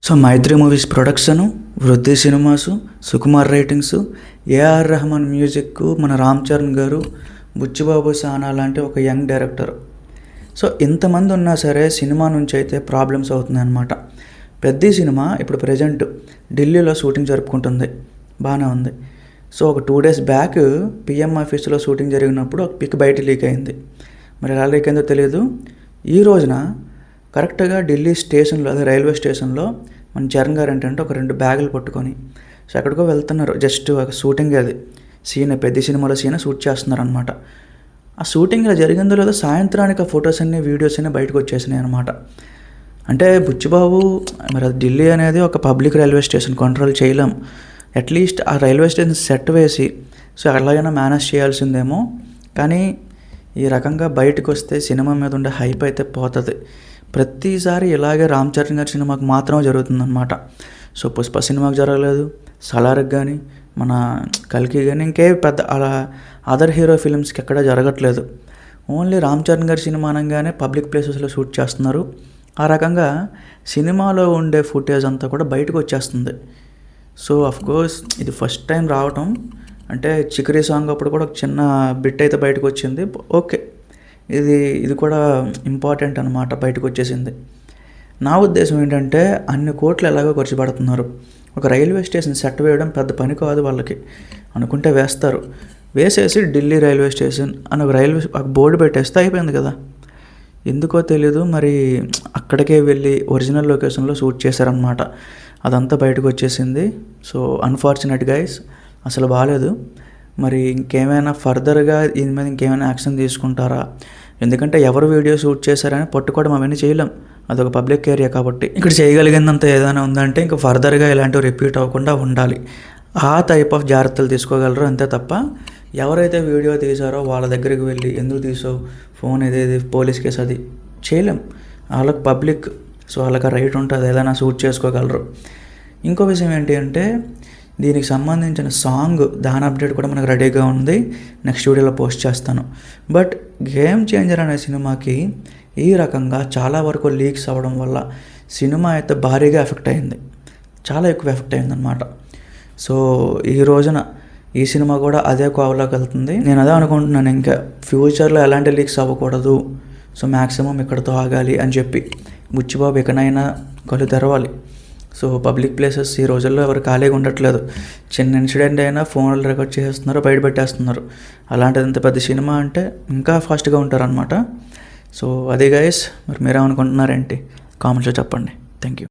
So Mythri movies production, Vriddhi cinemas, Sukumar writings, AR Rahman music, మన రామ్ చరణ్ గారు, బుచ్చిబాబు సానా లాంటి ఒక యంగ్ డైరెక్టర్. సో ఇంతమంది ఉన్నా సరే సినిమా నుంచి అయితే ప్రాబ్లమ్స్ అవుతుంది అనమాట. పెద్ద సినిమా ఇప్పుడు ప్రజెంట్ ఢిల్లీలో షూటింగ్ జరుపుకుంటుంది, బాగానే ఉంది. సో ఒక 2 days బ్యాక్ పిఎం ఆఫీస్లో షూటింగ్ జరిగినప్పుడు ఒక పిక్ బయట లీక్ అయింది. మరి ఎలా లీక్ అయిందో తెలియదు. ఈ రోజున కరెక్ట్గా ఢిల్లీ స్టేషన్లో, అదే రైల్వే స్టేషన్లో మన చరణ్ గారు ఏంటంటే ఒక 2 బ్యాగులు పట్టుకొని సో ఎక్కడికో వెళ్తున్నారు. జస్ట్ ఒక షూటింగ్, అది సీన్, పెద్ద సినిమాలో సీన్ షూట్ చేస్తున్నారు అనమాట. ఆ షూటింగ్ ఇలా జరిగిందో లేదో సాయంత్రానికి ఆ ఫొటోస్ అన్నీ, వీడియోస్ అన్నీ బయటకు వచ్చేసినాయి అనమాట. అంటే బుచ్చిబాబు, మరి అది ఢిల్లీ అనేది ఒక పబ్లిక్ రైల్వే స్టేషన్, కంట్రోల్ చేయలేం. అట్లీస్ట్ ఆ రైల్వే స్టేషన్ సెట్ వేసి సో ఎలాగైనా మేనేజ్ చేయాల్సిందేమో. కానీ ఈ రకంగా బయటకు వస్తే సినిమా మీద ఉండే హైప్ అయితే పోతుంది. ప్రతిసారి ఇలాగే రామ్ చరణ్ గారి సినిమాకి మాత్రమే జరుగుతుందన్నమాట. సో పుష్ప సినిమాకి జరగలేదు, సలార్కి కానీ, మన కల్కి కానీ, ఇంకే పెద్ద అలా అదర్ హీరో ఫిల్మ్స్కి ఎక్కడా జరగట్లేదు. ఓన్లీ రామ్ చరణ్ గారి సినిమా అనగానే పబ్లిక్ ప్లేసెస్లో షూట్ చేస్తున్నారు. ఆ రకంగా సినిమాలో ఉండే ఫుటేజ్ అంతా కూడా బయటకు వచ్చేస్తుంది. సో అఫ్కోర్స్ ఇది ఫస్ట్ టైం రావటం. అంటే చికరీ సాంగ్ అప్పుడు కూడా ఒక చిన్న బిట్ అయితే బయటకు వచ్చింది, ఓకే. ఇది కూడా ఇంపార్టెంట్ అనమాట, బయటకు వచ్చేసింది. నా ఉద్దేశం ఏంటంటే అన్ని కోట్లు ఎలాగో ఖర్చు పెడుతున్నారు. ఒక రైల్వే స్టేషన్ సెట్ వేయడం పెద్ద పని కాదు వాళ్ళకి. అనుకుంటే వేస్తారు, వేసేసి ఢిల్లీ రైల్వే స్టేషన్ అని ఒక బోర్డు పెట్టేస్తే అయిపోయింది కదా. ఎందుకో తెలీదు, మరి అక్కడికే వెళ్ళి ఒరిజినల్ లొకేషన్లో షూట్ చేశారనమాట. అదంతా బయటకు వచ్చేసింది. సో అన్ఫార్చునేట్ గైస్, అసలు బాగాలేదు. మరి ఇంకేమైనా ఫర్దర్గా దీని మీద ఇంకేమైనా యాక్షన్ తీసుకుంటారా? ఎందుకంటే ఎవరు వీడియో షూట్ చేశారని పట్టుకోవడం అవన్నీ చేయలేం, అదొక పబ్లిక్ ఏరియా కాబట్టి. ఇక్కడ చేయగలిగిందంత ఏదైనా ఉందంటే ఇంకా ఫర్దర్గా ఇలాంటివి రిపీట్ అవ్వకుండా ఉండాలి. ఆ టైప్ ఆఫ్ జాగ్రత్తలు తీసుకోగలరు, అంతే తప్ప ఎవరైతే వీడియో తీశారో వాళ్ళ దగ్గరికి వెళ్ళి ఎందుకు తీసావు, ఫోన్ ఏదేది, పోలీస్ కేసు, అది చేయలేం. వాళ్ళకి పబ్లిక్, సో వాళ్ళకి రైట్ ఉంటుంది, ఏదైనా షూట్ చేసుకోగలరు. ఇంకో విషయం ఏంటి అంటే దీనికి సంబంధించిన సాంగ్, దాని అప్డేట్ కూడా మనకు రెడీగా ఉంది, నెక్స్ట్ వీడియోలో పోస్ట్ చేస్తాను. బట్ గేమ్ చేంజర్ అనే సినిమాకి ఈ రకంగా చాలా వరకు లీక్స్ అవ్వడం వల్ల సినిమా అయితే భారీగా ఎఫెక్ట్ అయింది, చాలా ఎక్కువ ఎఫెక్ట్ అయిందనమాట. సో ఈ రోజున ఈ సినిమా కూడా అదే కోవలోకి వెళ్తుంది. నేను అదే అనుకుంటున్నాను, ఇంకా ఫ్యూచర్లో ఎలాంటి లీక్స్ అవ్వకూడదు, సో మ్యాక్సిమం ఇక్కడతో ఆగాలి అని చెప్పి బుచ్చిబాబు ఎక్కడైనా కళ్ళు తెరవాలి. సో పబ్లిక్ ప్లేసెస్ ఈ రోజుల్లో ఎవరు ఖాళీగా ఉండట్లేదు. చిన్న ఇన్సిడెంట్ అయినా ఫోన్లు రికార్డ్ చేస్తున్నారు, బయట పెట్టేస్తున్నారు. అలాంటిది ఇంత పెద్ద సినిమా అంటే ఇంకా ఫాస్ట్గా ఉంటారనమాట. సో అది గైస్, మరి మీరేమనుకుంటున్నారేంటి కామెంట్స్లో చెప్పండి. Thank you.